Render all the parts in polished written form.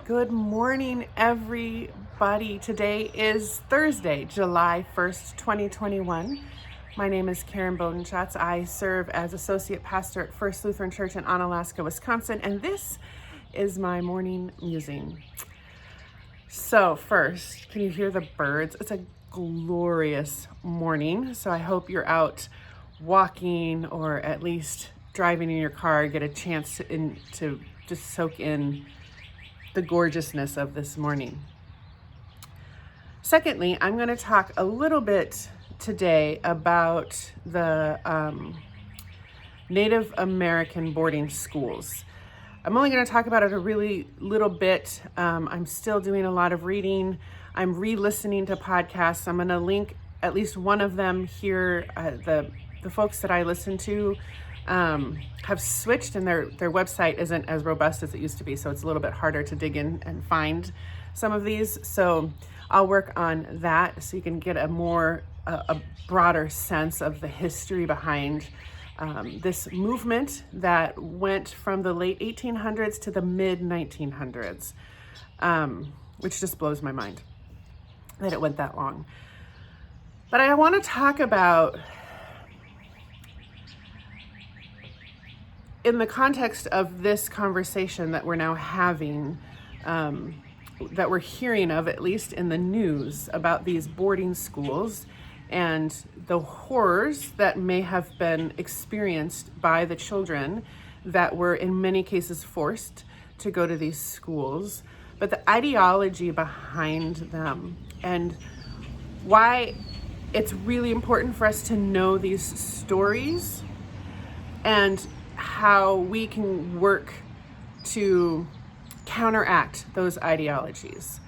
Good morning, everybody. Today is Thursday, July 1st, 2021. My name is Karen Bodenschatz. I serve as Associate Pastor at First Lutheran Church in Onalaska, Wisconsin, and this is my morning musing. So first, can you hear the birds? It's a glorious morning, so I hope you're out walking or at least driving in your car, get a chance to just soak in the gorgeousness of this morning. Secondly, I'm going to talk a little bit today about the Native American boarding schools. I'm only going to talk about it a really little bit. I'm still doing a lot of reading. I'm re-listening to podcasts. I'm going to link at least one of them here. The folks that I listen to have switched, and their website isn't as robust as it used to be, so it's a little bit harder to dig in and find some of these. So I'll work on that so you can get a broader sense of the history behind this movement that went from the late 1800s to the mid 1900s, which just blows my mind that it went that long. But I want to talk about, in the context of this conversation that we're now having, that we're hearing of, at least in the news, about these boarding schools and the horrors that may have been experienced by the children that were in many cases forced to go to these schools, but the ideology behind them and why it's really important for us to know these stories and how we can work to counteract those ideologies.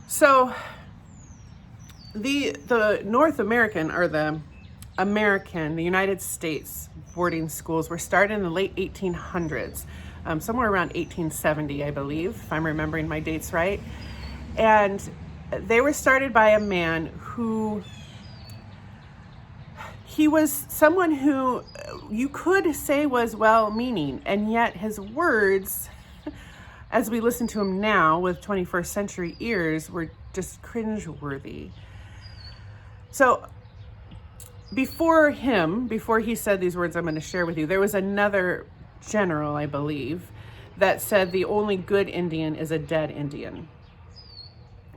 So the North American, or the United States boarding schools were started in the late 1800s, somewhere around 1870, I believe, if I'm remembering my dates right. And they were started by a man who, he was someone who you could say was well-meaning, and yet his words, as we listen to him now with 21st century ears, were just cringe-worthy. So before he said these words I'm going to share with you, there was another general, I believe, that said the only good Indian is a dead Indian.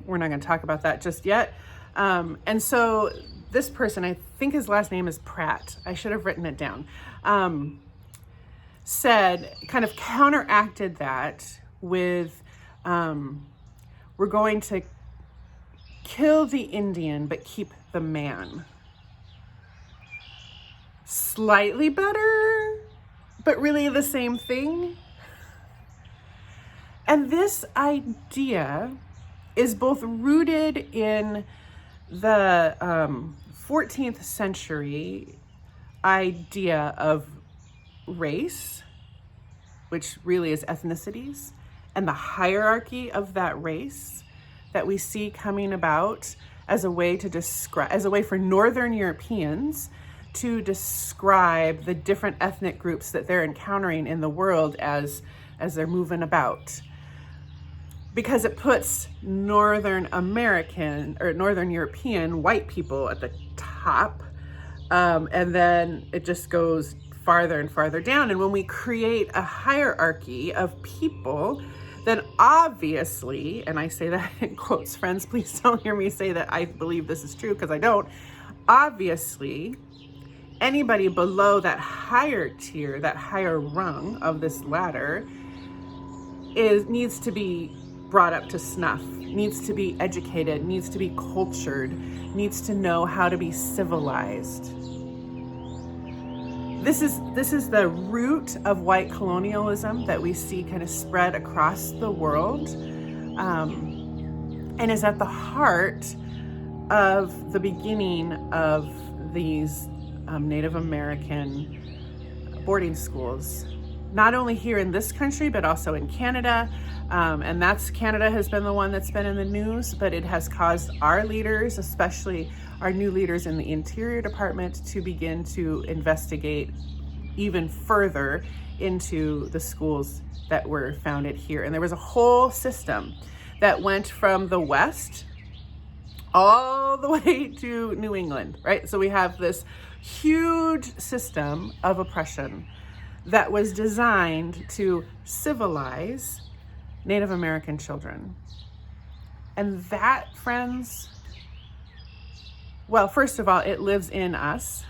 We're not going to talk about that just yet. And so this person, I think his last name is Pratt, I should have written it down, said, kind of counteracted that with, we're going to kill the Indian, but keep the man. Slightly better, but really the same thing. And this idea is both rooted in the 14th century idea of race, which really is ethnicities, and the hierarchy of that race that we see coming about as a way to describe, as a way for Northern Europeans to describe the different ethnic groups that they're encountering in the world as they're moving about. Because it puts Northern American or Northern European white people at the top, and then it just goes farther and farther down. And when we create a hierarchy of people, then obviously, and I say that in quotes, friends, please don't hear me say that I believe this is true, because I don't. Obviously, anybody below that higher tier, that higher rung of this ladder, needs to be brought up to snuff, needs to be educated, needs to be cultured, needs to know how to be civilized. This is the root of white colonialism that we see kind of spread across the world, and is at the heart of the beginning of these Native American boarding schools, not only here in this country, but also in Canada. And Canada has been the one that's been in the news, but it has caused our leaders, especially our new leaders in the Interior Department, to begin to investigate even further into the schools that were founded here. And there was a whole system that went from the West all the way to New England, right? So we have this huge system of oppression that was designed to civilize Native American children. And that, friends, well, first of all, it lives in us.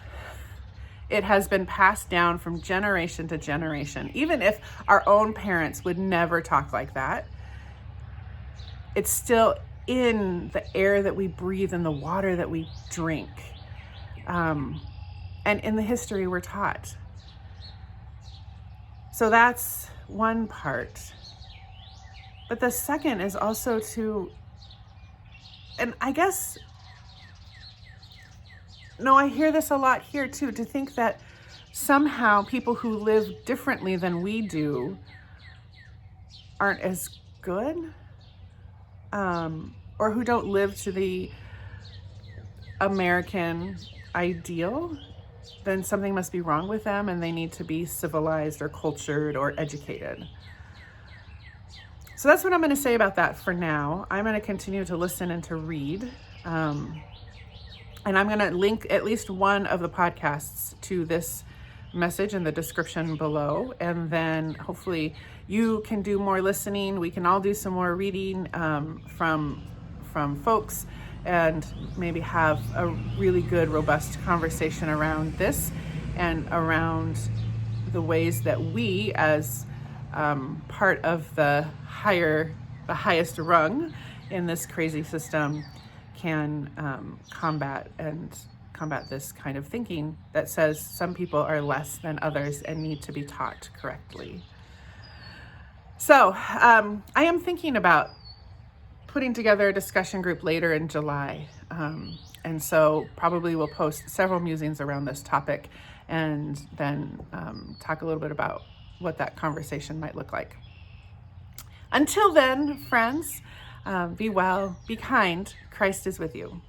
It has been passed down from generation to generation. Even if our own parents would never talk like that, it's still in the air that we breathe and the water that we drink. And in the history we're taught. So that's one part. But the second is also to, and I guess, no, I hear this a lot here too, to think that somehow people who live differently than we do aren't as good, or who don't live to the American ideal, then something must be wrong with them and they need to be civilized or cultured or educated. So that's what I'm going to say about that for now. I'm going to continue to listen and to read. And I'm going to link at least one of the podcasts to this message in the description below. And then hopefully you can do more listening. We can all do some more reading from folks, and maybe have a really good, robust conversation around this and around the ways that we, as part of the highest rung in this crazy system, can combat this kind of thinking that says some people are less than others and need to be taught correctly. So I am thinking about putting together a discussion group later in July. And so probably we'll post several musings around this topic, and then talk a little bit about what that conversation might look like. Until then, friends, be well, be kind. Christ is with you.